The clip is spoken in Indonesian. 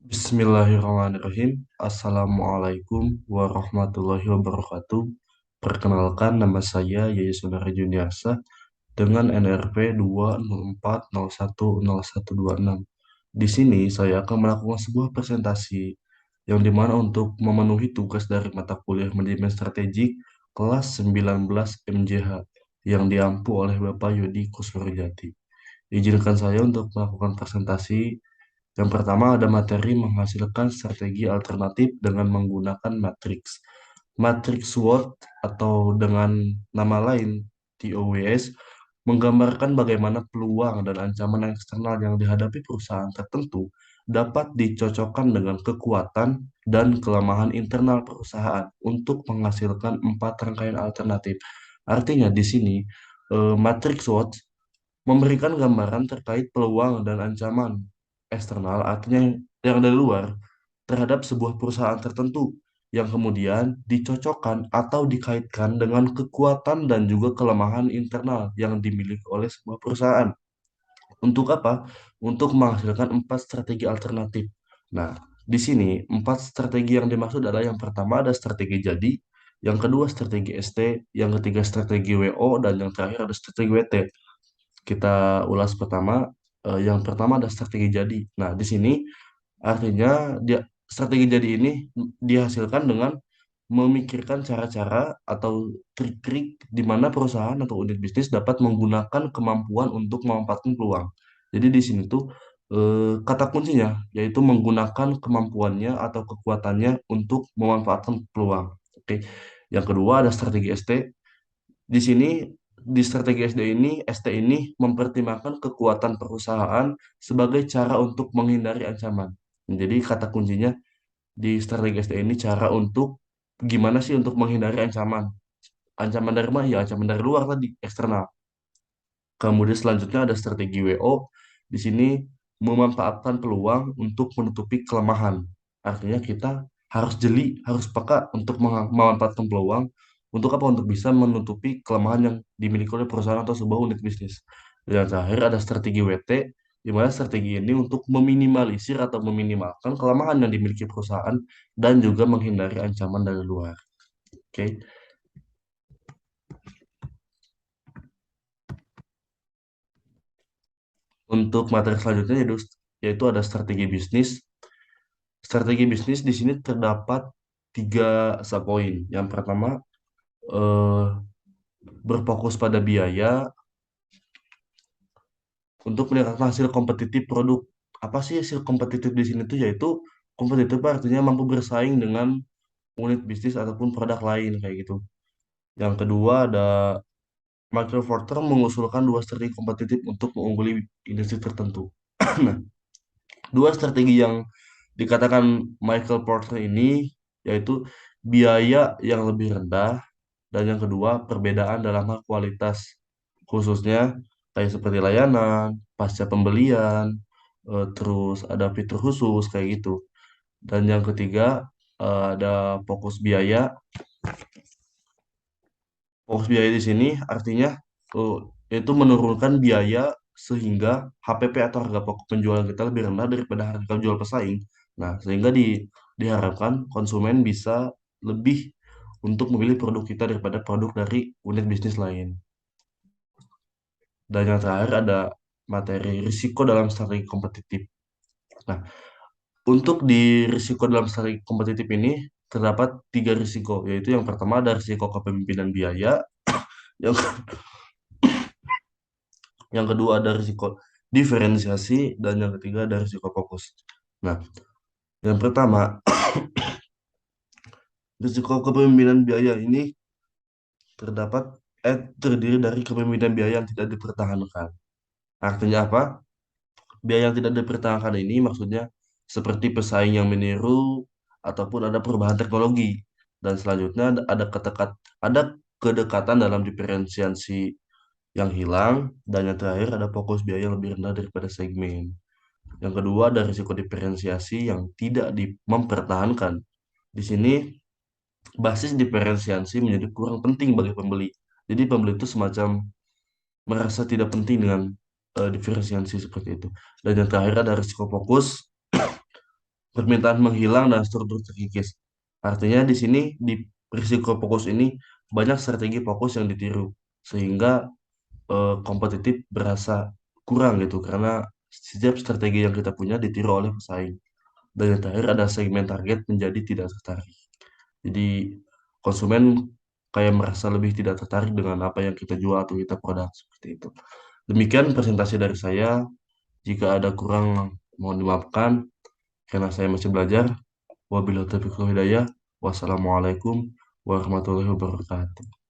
Bismillahirrahmanirrahim. Assalamualaikum warahmatullahi wabarakatuh. Perkenalkan, nama saya Yaya Sunara Juniarsa dengan NRP 204010126. Di sini saya akan melakukan sebuah presentasi yang dimana untuk memenuhi tugas dari mata kuliah Manajemen Strategik kelas 19 MJH yang diampu oleh Bapak Yudi Kusworjati. Izinkan saya untuk melakukan presentasi. Yang pertama ada materi menghasilkan strategi alternatif dengan menggunakan matriks. Matriks SWOT atau dengan nama lain TOWS menggambarkan bagaimana peluang dan ancaman eksternal yang dihadapi perusahaan tertentu dapat dicocokkan dengan kekuatan dan kelemahan internal perusahaan untuk menghasilkan empat rangkaian alternatif. Artinya di sini matriks SWOT memberikan gambaran terkait peluang dan ancaman eksternal, artinya yang dari luar, terhadap sebuah perusahaan tertentu yang kemudian dicocokkan atau dikaitkan dengan kekuatan dan juga kelemahan internal yang dimiliki oleh sebuah perusahaan. Untuk apa? Untuk menghasilkan empat strategi alternatif. Nah, di sini empat strategi yang dimaksud adalah yang pertama ada strategi jadi, yang kedua strategi ST, yang ketiga strategi WO, dan yang terakhir ada strategi WT. Kita ulas pertama. Yang pertama ada strategi jadi. Nah, di sini artinya dia strategi jadi ini dihasilkan dengan memikirkan cara-cara atau trik-trik di mana perusahaan atau unit bisnis dapat menggunakan kemampuan untuk memanfaatkan peluang. Jadi di sini tuh kata kuncinya yaitu menggunakan kemampuannya atau kekuatannya untuk memanfaatkan peluang. Oke. Yang kedua ada strategi ST. Di sini di strategi ST ini mempertimbangkan kekuatan perusahaan sebagai cara untuk menghindari ancaman. Jadi kata kuncinya di strategi ST ini cara untuk gimana sih untuk menghindari ancaman. Ancaman dari mana? Ya ancaman dari luar tadi, eksternal. Kemudian selanjutnya ada strategi WO. Di sini memanfaatkan peluang untuk menutupi kelemahan. Artinya kita harus jeli, harus peka untuk memanfaatkan peluang. Untuk apa? Untuk bisa menutupi kelemahan yang dimiliki oleh perusahaan atau sebuah unit bisnis. Dan yang terakhir ada strategi WT, di mana strategi ini untuk meminimalisir atau meminimalkan kelemahan yang dimiliki perusahaan dan juga menghindari ancaman dari luar. Oke. Untuk materi selanjutnya yaitu ada strategi bisnis. Strategi bisnis di sini terdapat tiga subpoin. Yang pertama, eh, berfokus pada biaya untuk meningkatkan hasil kompetitif produk. Apa sih hasil kompetitif di sini tuh? Yaitu kompetitif artinya mampu bersaing dengan unit bisnis ataupun produk lain kayak gitu. Yang kedua ada Michael Porter mengusulkan dua strategi kompetitif untuk mengungguli industri tertentu. Nah, dua strategi yang dikatakan Michael Porter ini yaitu biaya yang lebih rendah dan yang kedua perbedaan dalam hal kualitas khususnya kayak seperti layanan, pasca pembelian, terus ada fitur khusus kayak gitu. Dan yang ketiga ada fokus biaya. Fokus biaya di sini artinya eh, itu menurunkan biaya sehingga HPP atau harga pokok penjualan kita lebih rendah daripada harga jual pesaing. Nah, sehingga diharapkan konsumen bisa lebih untuk memilih produk kita daripada produk dari unit bisnis lain. Dan yang terakhir ada materi risiko dalam strategi kompetitif. Nah, untuk di risiko dalam strategi kompetitif ini terdapat tiga risiko, yaitu yang pertama ada risiko kepemimpinan biaya, yang yang kedua ada risiko diferensiasi, dan yang ketiga ada risiko fokus. Nah, yang pertama, risiko kepemimpinan biaya ini terdapat terdiri dari kepemimpinan biaya yang tidak dipertahankan. Artinya apa? Biaya yang tidak dipertahankan ini maksudnya seperti pesaing yang meniru ataupun ada perubahan teknologi. Dan selanjutnya ada kedekatan dalam diferensiasi yang hilang, dan yang terakhir ada fokus biaya yang lebih rendah daripada segmen. Yang kedua ada risiko diferensiasi yang tidak mempertahankan. Di sini basis diferensiasi menjadi kurang penting bagi pembeli. Jadi pembeli itu semacam merasa tidak penting dengan diferensiasi seperti itu. Dan yang terakhir ada risiko fokus. permintaan menghilang dan struktur terkikis. Artinya di sini di risiko fokus ini banyak strategi fokus yang ditiru sehingga kompetitif berasa kurang gitu karena setiap strategi yang kita punya ditiru oleh pesaing. Dan yang terakhir ada segmen target menjadi tidak tertarik. Jadi konsumen kayak merasa lebih tidak tertarik dengan apa yang kita jual atau kita produk seperti itu. Demikian presentasi dari saya. Jika ada kurang mohon dimaafkan karena saya masih belajar. Wabillahi taufiq wal hidayah. Wassalamualaikum warahmatullahi wabarakatuh.